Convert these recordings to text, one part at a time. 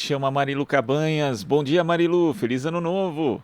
chama Marilu Cabanhas. Bom dia, Marilu. Feliz ano novo.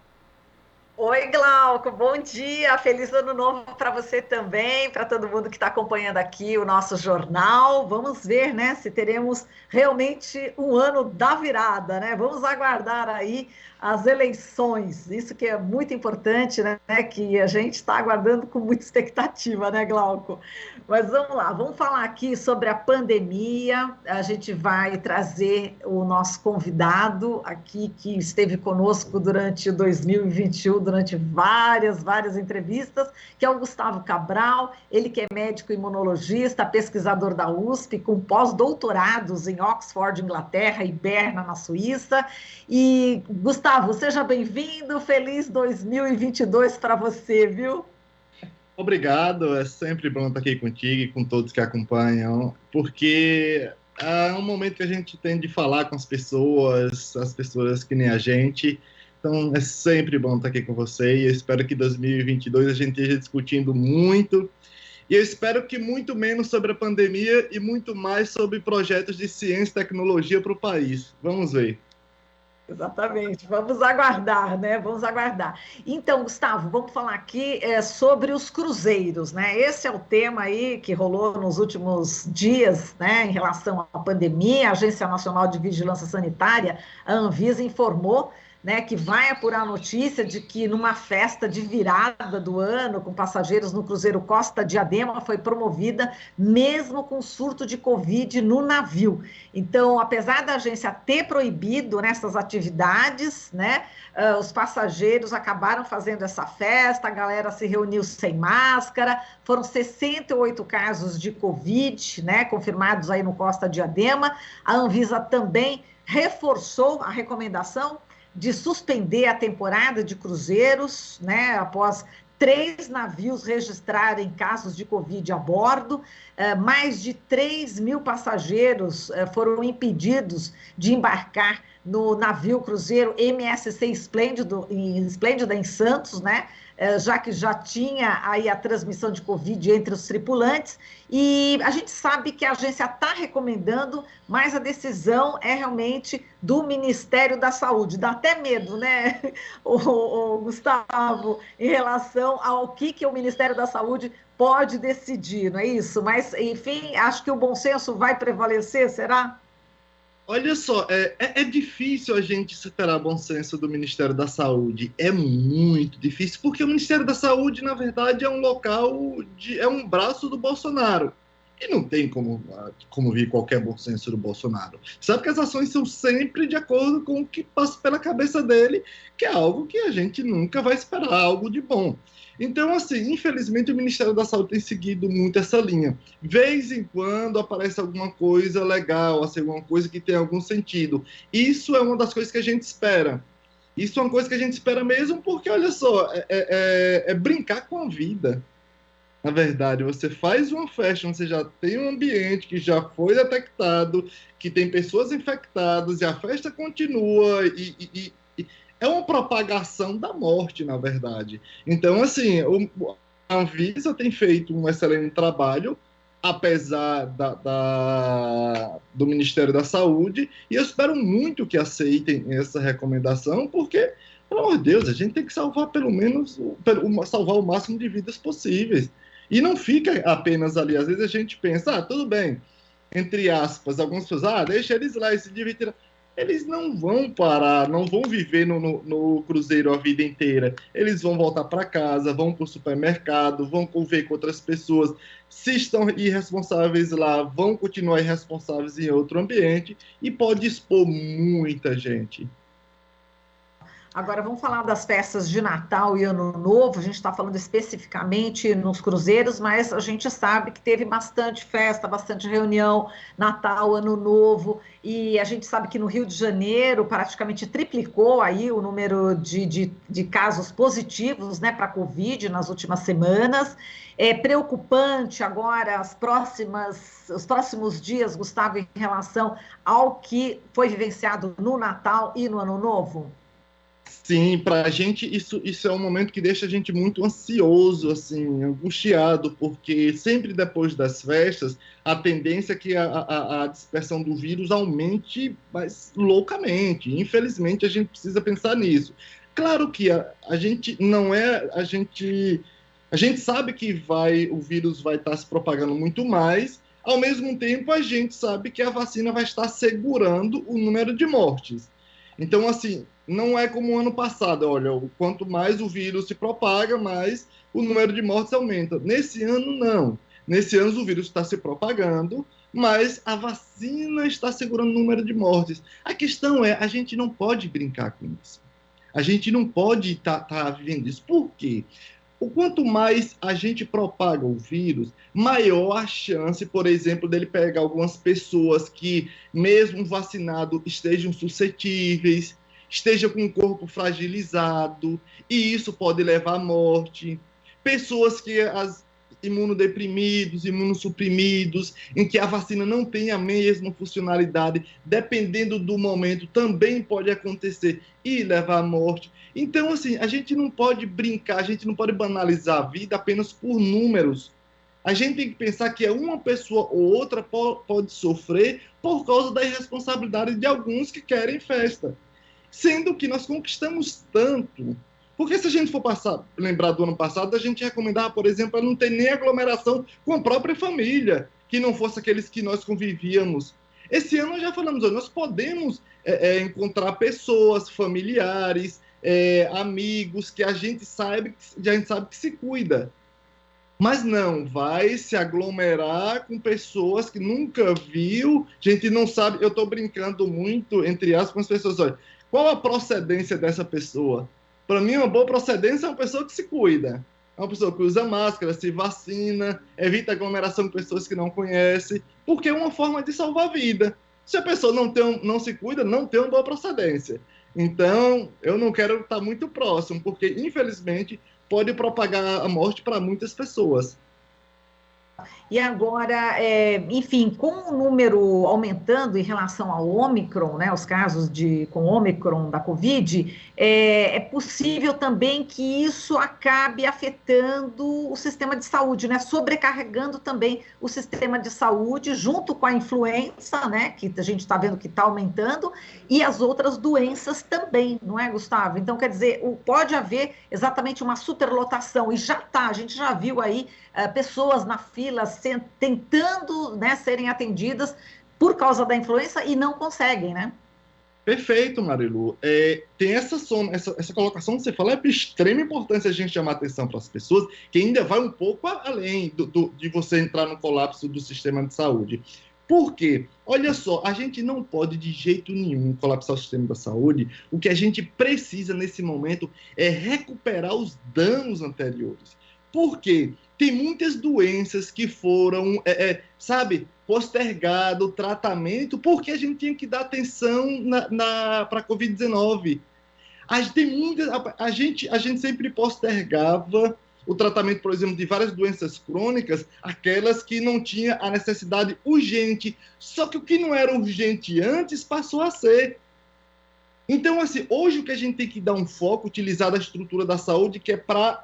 Oi, Glauco, bom dia, feliz ano novo para você também, para todo mundo que está acompanhando aqui o nosso jornal. Vamos ver, né, se teremos realmente um ano da virada, né? Vamos aguardar aí as eleições, isso que é muito importante, né, que a gente está aguardando com muita expectativa, né, Glauco? Mas vamos lá, vamos falar aqui sobre a pandemia. A gente vai trazer o nosso convidado aqui que esteve conosco durante 2021, durante várias entrevistas, que é o Gustavo Cabral. Ele que é médico imunologista, pesquisador da USP, com pós-doutorados em Oxford, Inglaterra e Berna, na Suíça. E, Gustavo, seja bem-vindo, feliz 2022 para você, viu? Obrigado, é sempre bom estar aqui contigo e com todos que acompanham, porque é um momento que a gente tem de falar com as pessoas que nem a gente. Então é sempre bom estar aqui com você e eu espero que 2022 a gente esteja discutindo muito. E eu espero que muito menos sobre a pandemia e muito mais sobre projetos de ciência e tecnologia para o país. Vamos ver. Exatamente, vamos aguardar, né? Vamos aguardar. Então, Gustavo, vamos falar aqui sobre os cruzeiros, né? Esse é o tema aí que rolou nos últimos dias, né? Em relação à pandemia, a Agência Nacional de Vigilância Sanitária, a Anvisa, informou, né, que vai apurar a notícia de que numa festa de virada do ano com passageiros no cruzeiro Costa Diadema foi promovida mesmo com surto de Covid no navio. Então, apesar da agência ter proibido nessas atividades, né, os passageiros acabaram fazendo essa festa, a galera se reuniu sem máscara, foram 68 casos de Covid, né, confirmados aí no Costa Diadema. A Anvisa também reforçou a recomendação de suspender a temporada de cruzeiros, né, após 3 navios registrarem casos de Covid a bordo. Mais de 3.000 passageiros foram impedidos de embarcar no navio cruzeiro MSC Esplêndida em Santos, né? Já que já tinha aí a transmissão de Covid entre os tripulantes, e a gente sabe que a agência está recomendando, mas a decisão é realmente do Ministério da Saúde. Dá até medo, né, o Gustavo, em relação ao que o Ministério da Saúde pode decidir, não é isso? Mas, enfim, acho que o bom senso vai prevalecer, será? Olha só, é difícil a gente superar bom senso do Ministério da Saúde. É muito difícil, porque o Ministério da Saúde, na verdade, é um é um braço do Bolsonaro. E não tem como vir qualquer bom senso do Bolsonaro. Sabe que as ações são sempre de acordo com o que passa pela cabeça dele, que é algo que a gente nunca vai esperar, algo de bom. Então, assim, infelizmente o Ministério da Saúde tem seguido muito essa linha. Vez em quando aparece alguma coisa legal, assim, alguma coisa que tem algum sentido. Isso é uma das coisas que a gente espera. Isso é uma coisa que a gente espera mesmo, porque, olha só, é brincar com a vida. Na verdade, você faz uma festa, você já tem um ambiente que já foi detectado, que tem pessoas infectadas, e a festa continua, e é uma propagação da morte, na verdade. Então, assim, a Anvisa tem feito um excelente trabalho, apesar do Ministério da Saúde, e eu espero muito que aceitem essa recomendação, porque, pelo amor de Deus, a gente tem que salvar pelo menos, salvar o máximo de vidas possíveis. E não fica apenas ali. Às vezes a gente pensa, tudo bem, entre aspas, algumas pessoas, deixa eles lá, se divertir. Eles não vão parar, não vão viver no cruzeiro a vida inteira. Eles vão voltar para casa, vão para o supermercado, vão conviver com outras pessoas. Se estão irresponsáveis lá, vão continuar irresponsáveis em outro ambiente e pode expor muita gente. Agora vamos falar das festas de Natal e Ano Novo. A gente está falando especificamente nos cruzeiros, mas a gente sabe que teve bastante festa, bastante reunião, Natal, Ano Novo, e a gente sabe que no Rio de Janeiro praticamente triplicou aí o número de casos positivos, né, para a Covid nas últimas semanas. É preocupante agora os próximos dias, Gustavo, em relação ao que foi vivenciado no Natal e no Ano Novo? Sim, para a gente isso é um momento que deixa a gente muito ansioso, assim, angustiado, porque sempre depois das festas a tendência é que a dispersão do vírus aumente, mas loucamente. Infelizmente a gente precisa pensar nisso. Claro que a gente não é a gente sabe que o vírus vai estar se propagando muito mais. Ao mesmo tempo a gente sabe que a vacina vai estar segurando o número de mortes. Então, assim, não é como o ano passado, olha, quanto mais o vírus se propaga, mais o número de mortes aumenta. Nesse ano, não. Nesse ano, o vírus está se propagando, mas a vacina está segurando o número de mortes. A questão é, a gente não pode brincar com isso. A gente não pode estar vivendo isso. Por quê? O quanto mais a gente propaga o vírus, maior a chance, por exemplo, dele pegar algumas pessoas que, mesmo vacinado, estejam suscetíveis, estejam com o corpo fragilizado, e isso pode levar à morte. Pessoas que as imunodeprimidos, imunossuprimidos, em que a vacina não tem a mesma funcionalidade, dependendo do momento, também pode acontecer e levar à morte. Então, assim, a gente não pode brincar, a gente não pode banalizar a vida apenas por números. A gente tem que pensar que uma pessoa ou outra pode sofrer por causa da irresponsabilidade de alguns que querem festa. Sendo que nós conquistamos tanto. Porque se a gente for lembrar do ano passado, a gente recomendava, por exemplo, a não ter nem aglomeração com a própria família, que não fosse aqueles que nós convivíamos. Esse ano nós já falamos, nós podemos encontrar pessoas, familiares, amigos que a gente sabe que se cuida. Mas não, vai se aglomerar com pessoas que nunca viu, a gente não sabe, eu estou brincando muito, entre aspas, com as pessoas, olha, qual a procedência dessa pessoa? Para mim, uma boa procedência é uma pessoa que se cuida, é uma pessoa que usa máscara, se vacina, evita aglomeração com pessoas que não conhece, porque é uma forma de salvar a vida. Se a pessoa não se cuida, não tem uma boa procedência. Então, eu não quero estar muito próximo, porque, infelizmente, pode propagar a morte para muitas pessoas. E agora, enfim, com o número aumentando em relação ao Ômicron, né, os casos com Ômicron da Covid, é possível também que isso acabe afetando o sistema de saúde, né, sobrecarregando também o sistema de saúde, junto com a influenza, né, que a gente está vendo que está aumentando, e as outras doenças também, não é, Gustavo? Então, quer dizer, pode haver exatamente uma superlotação, e já está, a gente já viu aí pessoas na fila tentando, né, serem atendidas por causa da influenza e não conseguem, né? Perfeito, Marilu. Tem essa colocação que você fala, é de extrema importância a gente chamar atenção para as pessoas, que ainda vai um pouco além de você entrar no colapso do sistema de saúde. Por quê? Olha só, a gente não pode de jeito nenhum colapsar o sistema da saúde. O que a gente precisa nesse momento é recuperar os danos anteriores. Por quê? Tem muitas doenças que foram, postergado o tratamento porque a gente tinha que dar atenção para a Covid-19. A gente sempre postergava o tratamento, por exemplo, de várias doenças crônicas, aquelas que não tinha a necessidade urgente. Só que o que não era urgente antes passou a ser. Então, assim, hoje o que a gente tem que dar um foco, utilizar a estrutura da saúde, que é para...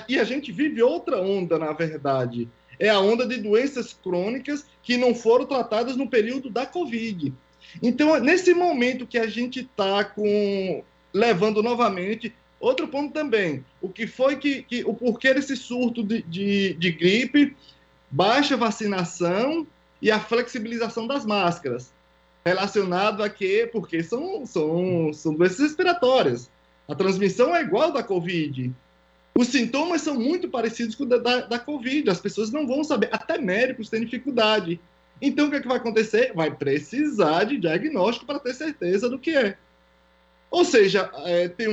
e a gente vive outra onda, na verdade. É a onda de doenças crônicas que não foram tratadas no período da Covid. Então, nesse momento que a gente está levando novamente... Outro ponto também, o que foi o porquê desse surto de gripe, baixa vacinação e a flexibilização das máscaras, relacionado a quê? Porque são doenças respiratórias. A transmissão é igual da Covid. Os sintomas são muito parecidos com o da Covid. As pessoas não vão saber, até médicos têm dificuldade. Então, o que vai acontecer? Vai precisar de diagnóstico para ter certeza do que é. Ou seja,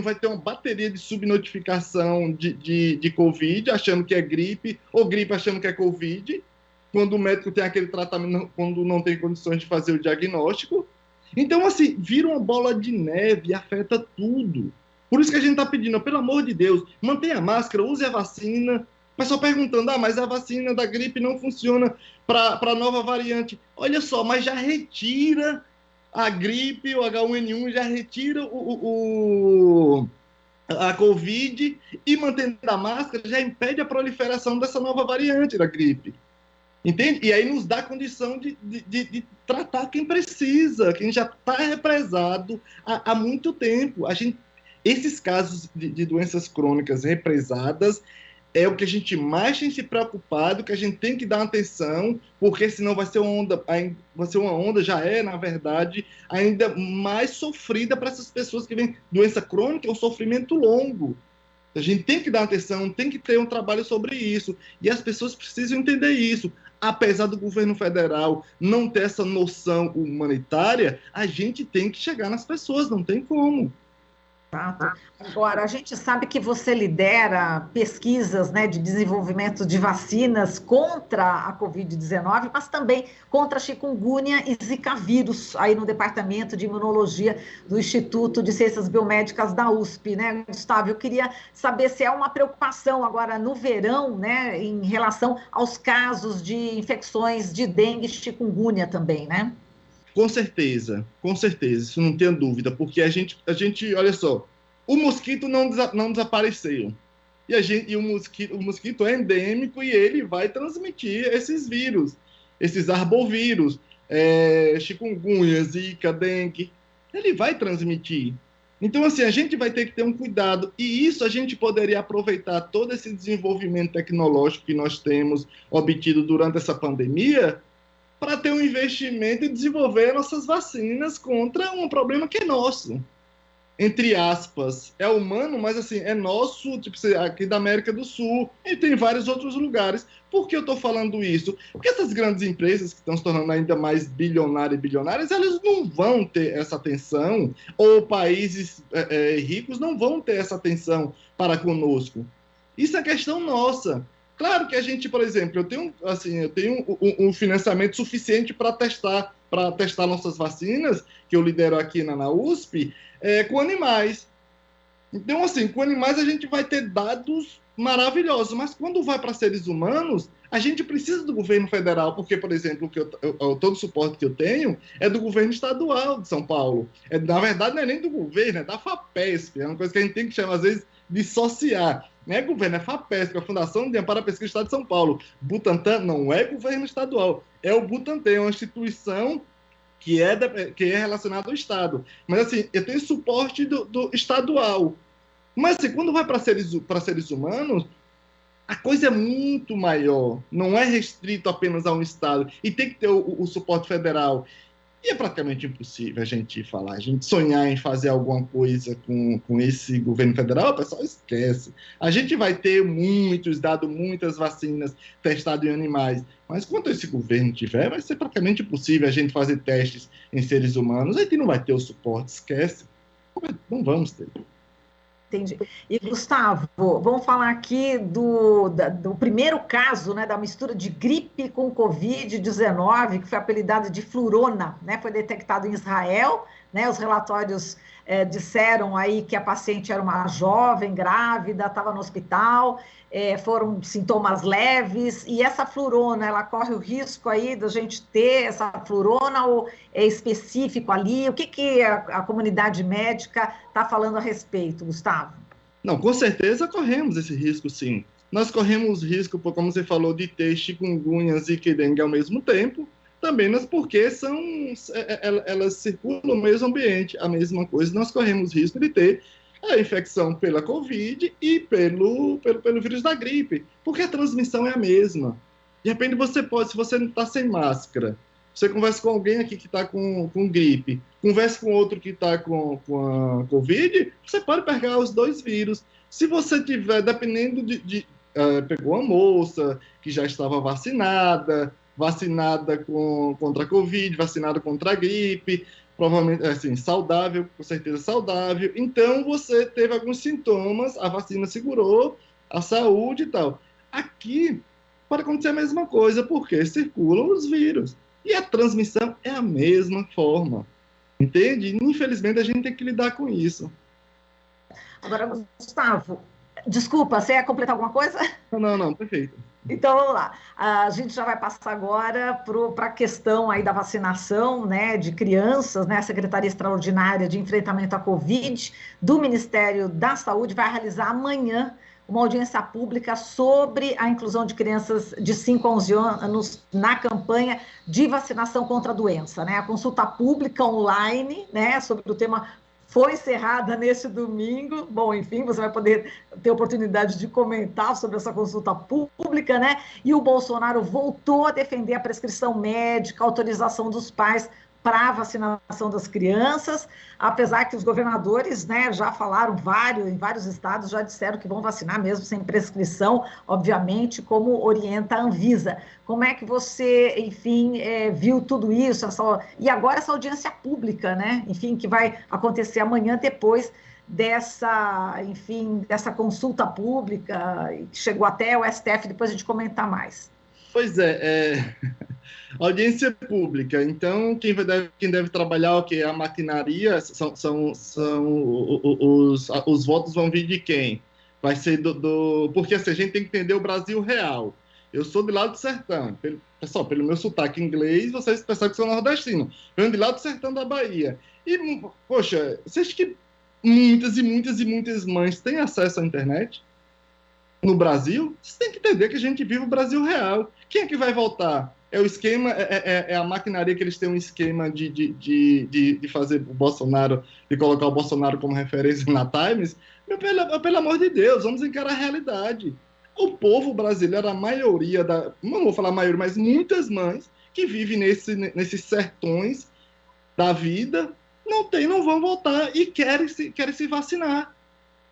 vai ter uma bateria de subnotificação de Covid, achando que é gripe, ou gripe achando que é Covid, quando o médico tem aquele tratamento, quando não tem condições de fazer o diagnóstico. Então, assim, vira uma bola de neve e afeta tudo. Por isso que a gente está pedindo, pelo amor de Deus, mantenha a máscara, use a vacina. O pessoal perguntando, mas a vacina da gripe não funciona para a nova variante. Olha só, mas já retira a gripe, o H1N1 já retira a Covid e mantendo a máscara já impede a proliferação dessa nova variante da gripe. Entende? E aí nos dá condição de tratar quem precisa, quem já está represado há muito tempo. Esses casos de doenças crônicas represadas é o que a gente mais tem se preocupado, que a gente tem que dar atenção, porque senão vai ser uma onda, já é, na verdade, ainda mais sofrida para essas pessoas que vêm. Doença crônica é um sofrimento longo. A gente tem que dar atenção, tem que ter um trabalho sobre isso. E as pessoas precisam entender isso. Apesar do governo federal não ter essa noção humanitária, a gente tem que chegar nas pessoas, não tem como. Agora, a gente sabe que você lidera pesquisas, né, de desenvolvimento de vacinas contra a Covid-19, mas também contra a chikungunya e zika vírus, aí no Departamento de Imunologia do Instituto de Ciências Biomédicas da USP, né, Gustavo? Eu queria saber se é uma preocupação agora no verão, né, em relação aos casos de infecções de dengue e chikungunya também, né? Com certeza, isso não tenha dúvida, porque a gente olha só, o mosquito não desapareceu. E o mosquito é endêmico e ele vai transmitir esses vírus, esses arbovírus, chikungunya, zika, dengue, ele vai transmitir. Então, assim, a gente vai ter que ter um cuidado, e isso a gente poderia aproveitar todo esse desenvolvimento tecnológico que nós temos obtido durante essa pandemia para ter um investimento e desenvolver nossas vacinas contra um problema que é nosso. Entre aspas, é humano, mas assim, é nosso, tipo, aqui da América do Sul, e tem vários outros lugares. Por que eu estou falando isso? Porque essas grandes empresas que estão se tornando ainda mais bilionárias, elas não vão ter essa atenção, ou países ricos não vão ter essa atenção para conosco. Isso é questão nossa. Claro que a gente, por exemplo, eu tenho um financiamento suficiente para testar nossas vacinas, que eu lidero aqui na USP, com animais. Então, assim, com animais a gente vai ter dados maravilhosos, mas quando vai para seres humanos, a gente precisa do governo federal, porque, por exemplo, todo o suporte que eu tenho é do governo estadual de São Paulo. Na verdade, não é nem do governo, é da FAPESP, é uma coisa que a gente tem que chamar, às vezes, dissociar. Não é governo, é FAPESP, a Fundação de Amparo à Pesquisa do Estado de São Paulo. Butantan não é governo estadual, é o Butantan, é uma instituição que é relacionada ao Estado. Mas, assim, eu tenho suporte do estadual. Mas, assim, quando vai para seres humanos, a coisa é muito maior. Não é restrito apenas a um Estado. E tem que ter o suporte federal. E é praticamente impossível a gente sonhar em fazer alguma coisa com esse governo federal, o pessoal esquece. A gente vai ter muitos dados, muitas vacinas testadas em animais, mas quando esse governo tiver, vai ser praticamente impossível a gente fazer testes em seres humanos. A gente não vai ter o suporte, esquece. Não vamos ter. Entendi. E, Gustavo, vamos falar aqui do primeiro caso, né, da mistura de gripe com Covid-19, que foi apelidado de flurona, né, foi detectado em Israel, né, os relatórios disseram aí que a paciente era uma jovem, grávida, estava no hospital, foram sintomas leves, e essa flurona, ela corre o risco aí da gente ter essa flurona, ou é específico ali? O que a comunidade médica está falando a respeito, Gustavo? Não, com certeza corremos esse risco, sim. Nós corremos risco, como você falou, de ter chikungunya, zika e dengue ao mesmo tempo, também porque elas circulam no mesmo ambiente, a mesma coisa. Nós corremos risco de ter a infecção pela Covid e pelo vírus da gripe, porque a transmissão é a mesma. De repente se você não está sem máscara, você conversa com alguém aqui que está com gripe, conversa com outro que está com a Covid, você pode pegar os dois vírus. Se você tiver, dependendo pegou uma moça que já estava vacinada contra a Covid, vacinada contra a gripe, provavelmente, assim, saudável, com certeza saudável. Então, você teve alguns sintomas, a vacina segurou a saúde e tal. Aqui, pode acontecer a mesma coisa, porque circulam os vírus. E a transmissão é a mesma forma. Entende? Infelizmente, a gente tem que lidar com isso. Agora, Gustavo, Desculpa, você ia completar alguma coisa? Não, perfeito. Então, vamos lá. A gente já vai passar agora para a questão aí da vacinação, né, de crianças, né? A Secretaria Extraordinária de Enfrentamento à Covid do Ministério da Saúde vai realizar amanhã uma audiência pública sobre a inclusão de crianças de 5 a 11 anos na campanha de vacinação contra a doença, né? A consulta pública online, né, sobre o tema foi encerrada neste domingo. Bom, enfim, você vai poder ter oportunidade de comentar sobre essa consulta pública, né? E o Bolsonaro voltou a defender a prescrição médica, a autorização dos pais para a vacinação das crianças, apesar que os governadores, né, já falaram em vários estados, já disseram que vão vacinar mesmo sem prescrição, obviamente, como orienta a Anvisa. Como é que você, enfim, viu tudo isso? E agora essa audiência pública, né? Enfim, que vai acontecer amanhã depois dessa consulta pública, que chegou até o STF, depois a gente comentar mais. Pois audiência pública. Então, quem deve trabalhar o que? A maquinaria, os votos vão vir de quem? Vai ser porque assim, a gente tem que entender o Brasil real. Eu sou de lá do sertão. Pessoal, pelo meu sotaque inglês, vocês pensam que sou nordestino. Eu venho de lá do sertão da Bahia. E, poxa, você acha que muitas e muitas e muitas mães têm acesso à internet? No Brasil, você tem que entender que a gente vive o Brasil real. Quem é que vai votar? É o esquema, é a maquinaria que eles têm um esquema de fazer o Bolsonaro, de colocar o Bolsonaro como referência na Times. Pelo amor de Deus, vamos encarar a realidade. O povo brasileiro, a maioria não vou falar a maioria, mas muitas mães que vivem nesses sertões da vida, não vão votar e querem se vacinar.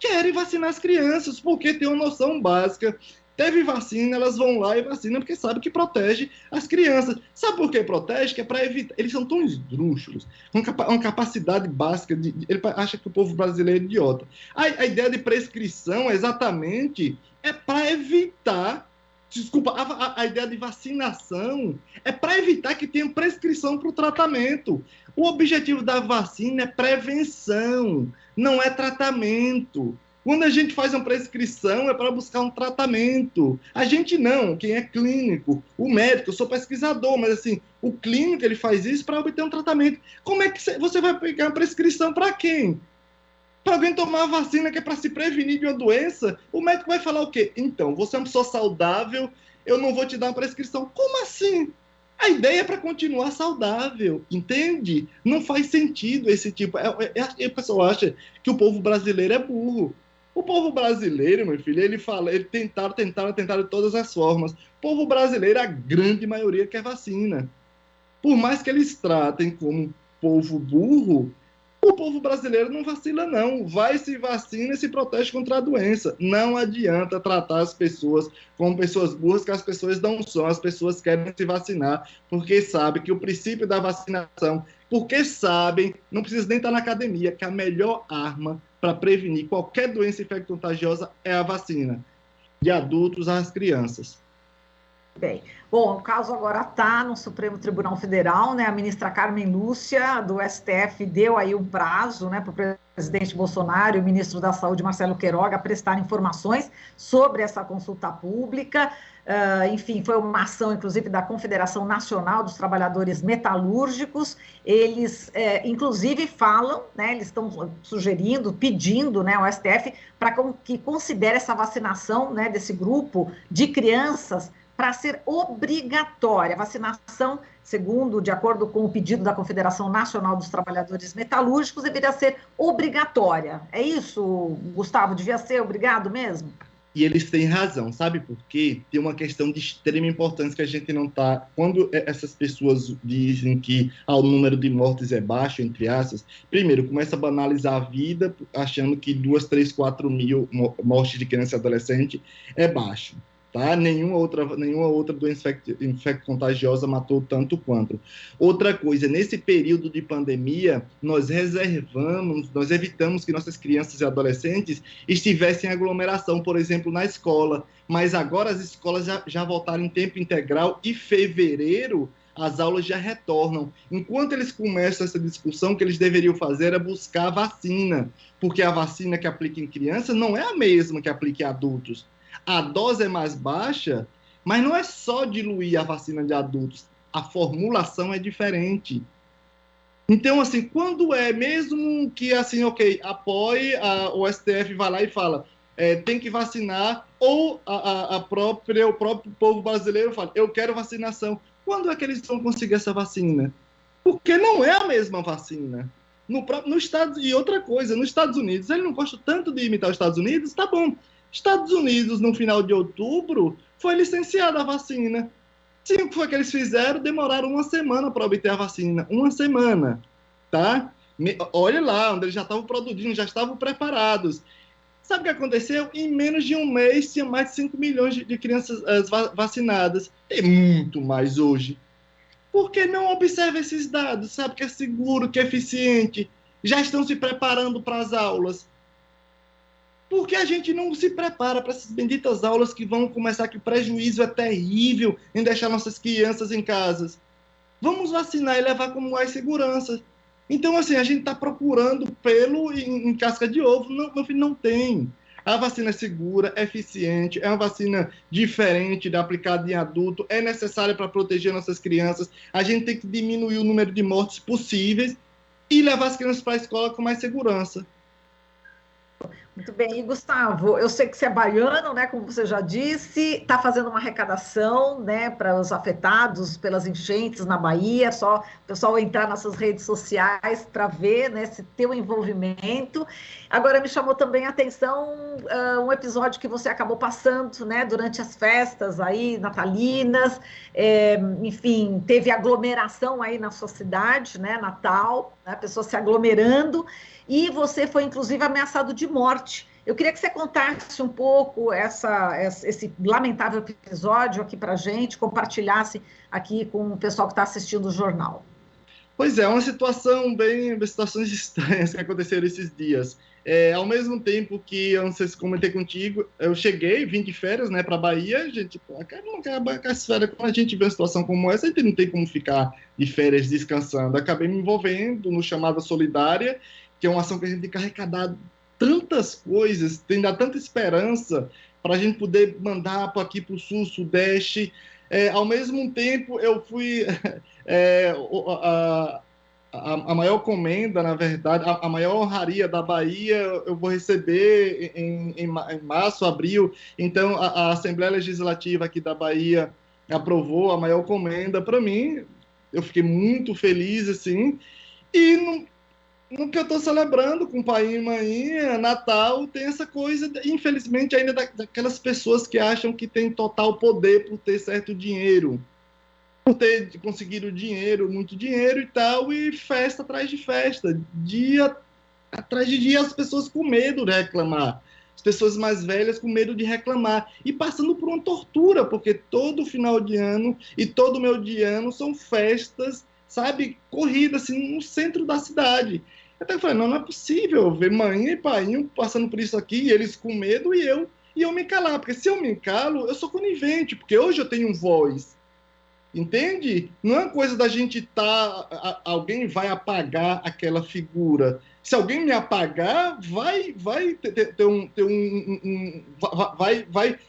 Querem vacinar as crianças, porque tem uma noção básica. Teve vacina, elas vão lá e vacinam, porque sabe que protege as crianças. Sabe por que protege? Que é para evitar. Eles são tão esdrúxulos, uma capacidade básica. Ele acha que o povo brasileiro é idiota. A ideia de prescrição, exatamente, é para evitar. Desculpa, a ideia de vacinação é para evitar que tenha prescrição para o tratamento. O objetivo da vacina é prevenção, não é tratamento. Quando a gente faz uma prescrição, é para buscar um tratamento. A gente não, quem é clínico, o médico, eu sou pesquisador, mas assim, o clínico ele faz isso para obter um tratamento. Como é que você vai pegar uma prescrição para quem? Para alguém tomar a vacina que é para se prevenir de uma doença, o médico vai falar o quê? Então, você é uma pessoa saudável, eu não vou te dar uma prescrição. Como assim? A ideia é para continuar saudável, entende? Não faz sentido esse tipo. A pessoa acha que o povo brasileiro é burro. O povo brasileiro, meu filho, ele tentaram de todas as formas. O povo brasileiro, a grande maioria quer vacina. Por mais que eles tratem como povo burro, o povo brasileiro não vacila, não. Vai, se vacina e se protege contra a doença. Não adianta tratar as pessoas como pessoas burras, que as pessoas não são. As pessoas querem se vacinar porque sabem que o princípio da vacinação, porque sabem, não precisa nem estar na academia, que a melhor arma para prevenir qualquer doença infecto-contagiosa é a vacina. De adultos às crianças. Bem, bom, o caso agora está no Supremo Tribunal Federal, né? A ministra Carmen Lúcia, do STF, deu aí um prazo, né, para o presidente Bolsonaro e o ministro da Saúde, Marcelo Queiroga, prestar informações sobre essa consulta pública. Enfim, foi uma ação, inclusive, da Confederação Nacional dos Trabalhadores Metalúrgicos. Eles, inclusive, falam, né, eles estão sugerindo, pedindo, né, ao STF para que considere essa vacinação, né, desse grupo de crianças para ser obrigatória. A vacinação, de acordo com o pedido da Confederação Nacional dos Trabalhadores Metalúrgicos, deveria ser obrigatória. É isso, Gustavo? Devia ser obrigado mesmo? E eles têm razão, sabe por quê? Tem uma questão de extrema importância que a gente não está... Quando essas pessoas dizem que o número de mortes é baixo, entre aspas, primeiro, começa a banalizar a vida, achando que 2, 3, 4 mil mortes de criança e adolescente é baixo. Tá? Nenhuma outra doença infecto-contagiosa matou tanto quanto. Outra coisa, nesse período de pandemia, nós evitamos que nossas crianças e adolescentes estivessem em aglomeração, por exemplo, na escola. Mas agora as escolas já voltaram em tempo integral e fevereiro as aulas já retornam. Enquanto eles começam essa discussão, o que eles deveriam fazer é buscar a vacina, porque a vacina que aplica em crianças não é a mesma que aplica em adultos. A dose é mais baixa, mas não é só diluir a vacina de adultos, a formulação é diferente. Então, assim, quando é mesmo que, assim, ok, apoie, o STF vai lá e fala, tem que vacinar, ou o próprio povo brasileiro fala, eu quero vacinação. Quando é que eles vão conseguir essa vacina? Porque não é a mesma vacina. No Estados, e outra coisa, nos Estados Unidos, ele não gosta tanto de imitar os Estados Unidos, tá bom. Estados Unidos, no final de outubro, foi licenciada a vacina. Sim, o que foi que eles fizeram? Demoraram uma semana para obter a vacina. Uma semana, tá? Olha lá, onde eles já estavam produzindo, já estavam preparados. Sabe o que aconteceu? Em menos de um mês, tinha mais de 5 milhões de crianças vacinadas. Tem muito mais hoje. Por que não observa esses dados? Sabe que é seguro, que é eficiente. Já estão se preparando para as aulas. Por que a gente não se prepara para essas benditas aulas que vão começar, que o prejuízo é terrível em deixar nossas crianças em casas? Vamos vacinar e levar com mais segurança. Então, assim, a gente está procurando pelo em casca de ovo. Não, meu filho, não tem. A vacina é segura, é eficiente, é uma vacina diferente da aplicada em adulto, é necessária para proteger nossas crianças. A gente tem que diminuir o número de mortes possíveis e levar as crianças para a escola com mais segurança. Muito bem, e Gustavo, eu sei que você é baiano, né, como você já disse, está fazendo uma arrecadação, né, para os afetados pelas enchentes na Bahia, só o pessoal entrar nas suas redes sociais para ver, né, esse teu envolvimento. Agora me chamou também a atenção um episódio que você acabou passando, né, durante as festas aí natalinas, enfim, teve aglomeração aí na sua cidade, né, Natal, né, pessoas se aglomerando, e você foi, inclusive, ameaçado de morte. Eu queria que você contasse um pouco esse lamentável episódio aqui para a gente, compartilhasse aqui com o pessoal que está assistindo o jornal. Pois é, uma situação situações estranhas que aconteceram esses dias. Ao mesmo tempo que, eu não sei se comentei contigo, eu vim de férias, né, para a Bahia, gente, não acaba com as férias, quando a gente vê uma situação como essa, a gente não tem como ficar de férias descansando. Acabei me envolvendo no Chamada Solidária, que é uma ação que a gente tem que arrecadar tantas coisas, tem dar tanta esperança para a gente poder mandar aqui para o Sul, Sudeste. Ao mesmo tempo, eu fui... a maior comenda, na verdade, a maior honraria da Bahia, eu vou receber em março, abril. Então, a Assembleia Legislativa aqui da Bahia aprovou a maior comenda para mim. Eu fiquei muito feliz, assim. E no que eu estou celebrando com pai e mãe, Natal, tem essa coisa, infelizmente, ainda daquelas pessoas que acham que tem total poder por ter certo dinheiro, por ter conseguido dinheiro, muito dinheiro e tal, e festa atrás de festa, dia atrás de dia, as pessoas com medo de reclamar, as pessoas mais velhas com medo de reclamar, e passando por uma tortura, porque todo final de ano e todo meio de ano são festas, sabe, corridas assim, no centro da cidade. Até eu falei, não é possível ver mãe e pai passando por isso aqui, e eles com medo e eu me calar, porque se eu me calo, eu sou conivente, porque hoje eu tenho voz, entende? Não é coisa da gente alguém vai apagar aquela figura. Se alguém me apagar,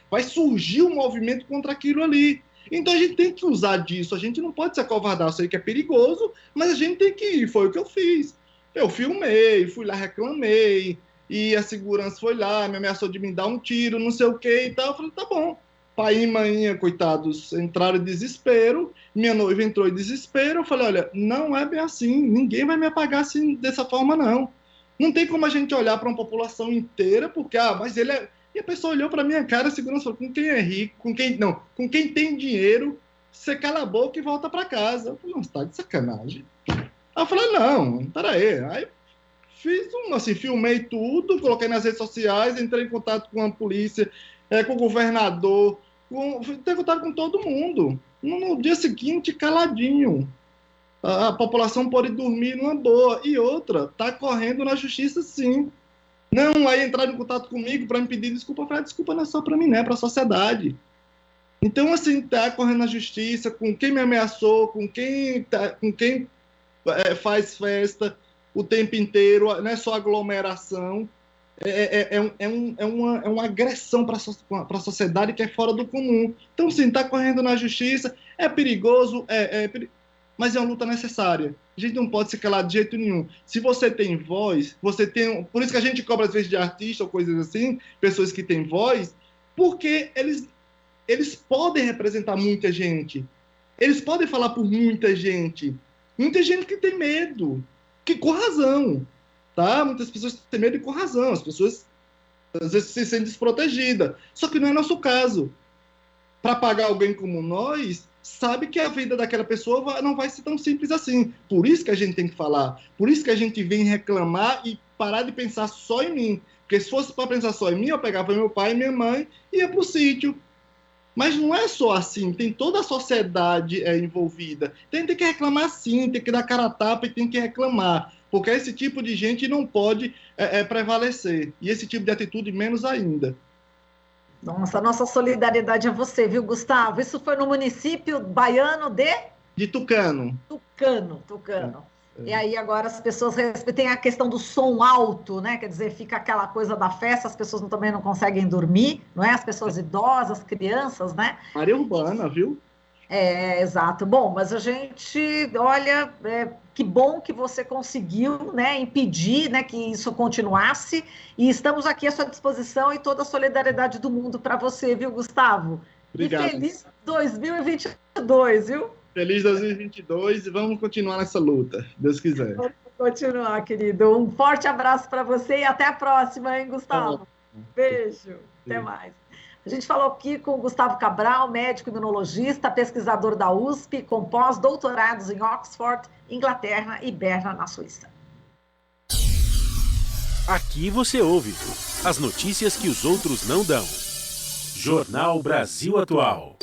vai surgir um movimento contra aquilo ali. Então a gente tem que usar disso, a gente não pode se acovardar, eu sei que é perigoso, mas a gente tem que ir, foi o que eu fiz. Eu filmei, fui lá, reclamei, e a segurança foi lá, me ameaçou de me dar um tiro, não sei o que e tal. Eu falei, tá bom. Pai e mãe, coitados, entraram em desespero, minha noiva entrou em desespero. Eu falei, olha, não é bem assim, ninguém vai me apagar assim, dessa forma, não. Não tem como a gente olhar para uma população inteira, porque, mas ele é... E a pessoa olhou para minha cara, a segurança falou, com quem é rico, com quem tem dinheiro, você cala a boca e volta para casa. Eu falei, não, você tá de sacanagem. Aí eu falei, não, peraí. Aí filmei tudo, coloquei nas redes sociais, entrei em contato com a polícia, com o governador, ter contato com todo mundo. No dia seguinte, caladinho. A população pode dormir numa boa. E outra, tá correndo na justiça, sim. Não, aí entraram em contato comigo para me pedir desculpa. Eu falei, desculpa não é só para mim, né? É para a sociedade. Então, assim, tá correndo na justiça com quem me ameaçou, faz festa o tempo inteiro, não é só aglomeração, é uma agressão para a sociedade que é fora do comum. Então, sim, está correndo na justiça, é perigoso, mas é uma luta necessária. A gente não pode se calar de jeito nenhum. Se você tem voz, você tem. Por isso que a gente cobra, às vezes, de artista ou coisas assim, pessoas que têm voz, porque eles podem representar muita gente. Eles podem falar por muita gente. Muita gente que tem medo, que com razão, tá? Muitas pessoas têm medo e com razão. As pessoas, às vezes, se sentem desprotegidas. Só que não é nosso caso. Para pagar alguém como nós, sabe que a vida daquela pessoa não vai ser tão simples assim. Por isso que a gente tem que falar. Por isso que a gente vem reclamar e parar de pensar só em mim. Porque se fosse para pensar só em mim, eu pegava meu pai e minha mãe e ia para o sítio. Mas não é só assim, tem toda a sociedade envolvida. Tem que reclamar sim, tem que dar cara a tapa e tem que reclamar. Porque esse tipo de gente não pode prevalecer. E esse tipo de atitude menos ainda. Nossa solidariedade a você, viu, Gustavo? Isso foi no município baiano de Tucano. Tucano. E aí agora as pessoas tem a questão do som alto, né? Quer dizer, fica aquela coisa da festa, as pessoas também não conseguem dormir, não é? As pessoas idosas, crianças, né? Área urbana, viu? Exato. Bom, mas a gente, olha, que bom que você conseguiu, né, impedir, né, que isso continuasse, e estamos aqui à sua disposição e toda a solidariedade do mundo para você, viu, Gustavo? Obrigado. E feliz 2022, viu? Feliz 2022 e vamos continuar nessa luta, Deus quiser. Vamos continuar, querido. Um forte abraço para você e até a próxima, hein, Gustavo? Beijo. Até mais. A gente falou aqui com o Gustavo Cabral, médico imunologista, pesquisador da USP, com pós-doutorados em Oxford, Inglaterra e Berna, na Suíça. Aqui você ouve as notícias que os outros não dão. Jornal Brasil Atual.